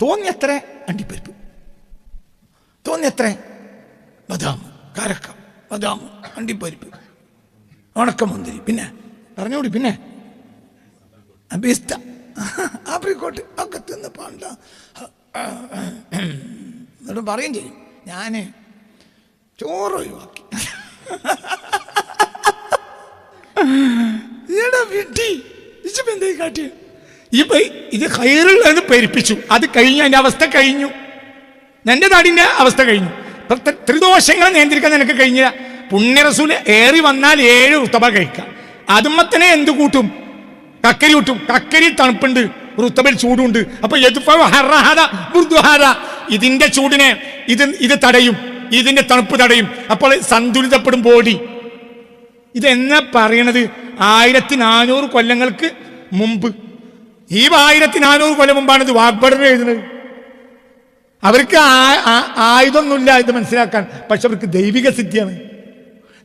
തോന്നിയത്ര അണ്ടിപ്പരിപ്പ്, തോന്നിയത്ര ബദാം, കാരക്ക, ബദാം, അണ്ടിപ്പരിപ്പ്, ഉണക്കമുന്തിരി, പിന്നെ പറഞ്ഞോടി, പിന്നെ പിസ്ത, ആപ്രിക്കോട്ട് ഒക്കെ തിന്ന് പാണ്ട. എന്നിട്ട് പറയുകയും ചെയ്യും, ഞാൻ ചോറ് ഒഴിവാക്കി. എന്തേ കാട്ടിയ ഇത് ഹൈറുള്ളതെന്ന് പെരുപ്പിച്ചു. അത് കഴിഞ്ഞു, അതിൻ്റെ അവസ്ഥ കഴിഞ്ഞു. എൻ്റെ നാടിൻ്റെ അവസ്ഥ കഴിഞ്ഞു. ത്രിദോഷങ്ങളെ നിയന്ത്രിക്കാൻ നിനക്ക് കഴിഞ്ഞില്ല. പുണ്യറസൂല് ഏറി വന്നാൽ 7 റുത്തബ കഴിക്കാം. അതുമ്മത്തന്നെ എന്ത് കൂട്ടും? കക്കരി കൂട്ടും. കക്കരി തണുപ്പുണ്ട്, റുത്തബിൽ ചൂടുണ്ട്. അപ്പൊ ഇതിന്റെ ചൂടിനെ ഇത് തടയും, ഇതിന്റെ തണുപ്പ് തടയും. അപ്പോൾ സന്തുലിതപ്പെടും ബോഡി. ഇതെന്നാ പറയണത്? 1400 കൊല്ലങ്ങൾക്ക് മുമ്പ്. ഈ 1400 കൊല്ലം മുമ്പാണ് ഇത് വാഗ്ബടർ എഴുതുന്നത്. അവർക്ക് ആയുധമൊന്നുമില്ല ഇത് മനസ്സിലാക്കാൻ, പക്ഷെ അവർക്ക് ദൈവിക സിദ്ധിയാണ്.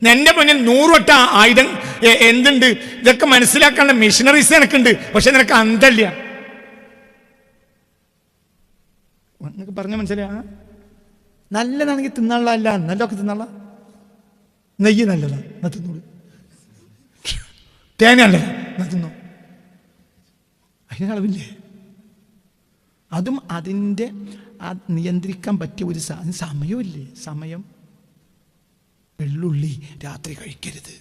എൻ്റെ മുന്നിൽ 100 വട്ട ആയുധം എന്തുണ്ട്, ഇതൊക്കെ മനസ്സിലാക്കാനുള്ള മിഷനറീസ് എനിക്കുണ്ട്, പക്ഷെ നിനക്ക് അന്തല്ല. നിനക്ക് പറഞ്ഞ മനസ്സിലാ? നല്ലതാണെങ്കിൽ തിന്നാനുള്ള, അല്ല നല്ലതൊക്കെ തിന്നാള. നെയ്യ് നല്ലതാണ്, എന്നാ തിന്നോളൂ. തേങ്ങ നല്ലതാണ്, എന്നാ തിന്നോ. അതിനളവില്ലേ? അതും അതിൻ്റെ നിയന്ത്രിക്കാൻ പറ്റിയ ഒരു സമയമില്ലേ? സമയം. വെള്ളുള്ളി രാത്രി കഴിക്കരുത്,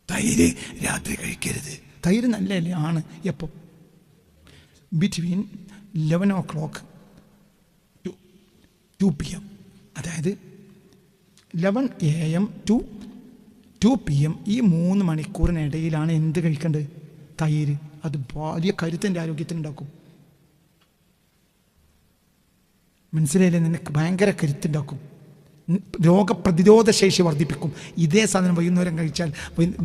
തൈര് രാത്രി കഴിക്കരുത്. തൈര് നല്ലതല്ലേ? ആണ്. എപ്പോൾ? ബിറ്റ്വീൻ 11 o'clock to 2 PM, അതായത് 11 AM to 2 PM, ഈ 3 മണിക്കൂറിനിടയിലാണ് എന്ത് കഴിക്കേണ്ടത്? തൈര്. അത് വലിയ കരുത്തിൻ്റെ ആരോഗ്യത്തിനുണ്ടാക്കും. മനസ്സിലായില്ലേ? നിനക്ക് ഭയങ്കര കരുത്തുണ്ടാക്കും, രോഗപ്രതിരോധ ശേഷി വർദ്ധിപ്പിക്കും. ഇതേ സാധനം വൈകുന്നേരം കഴിച്ചാൽ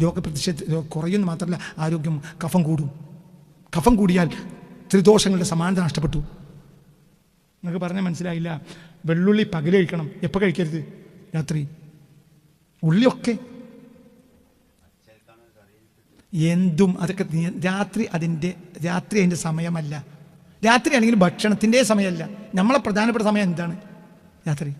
രോഗപ്രതിരോധ കുറയുന്നു മാത്രമല്ല, ആരോഗ്യം, കഫം കൂടും. കഫം കൂടിയാൽ ത്രിദോഷങ്ങളുടെ സമാനത നഷ്ടപ്പെട്ടു. നിങ്ങൾക്ക് പറഞ്ഞാൽ മനസ്സിലായില്ല. വെള്ളുള്ളി പകൽ കഴിക്കണം. എപ്പോൾ കഴിക്കരുത്? രാത്രി. ഉള്ളിയൊക്കെ എന്തും അതൊക്കെ രാത്രി അതിൻ്റെ സമയമല്ല. രാത്രി ആണെങ്കിൽ ഭക്ഷണത്തിൻ്റെ സമയമല്ല. നമ്മളെ പ്രധാനപ്പെട്ട സമയം എന്താണ്? രാത്രി.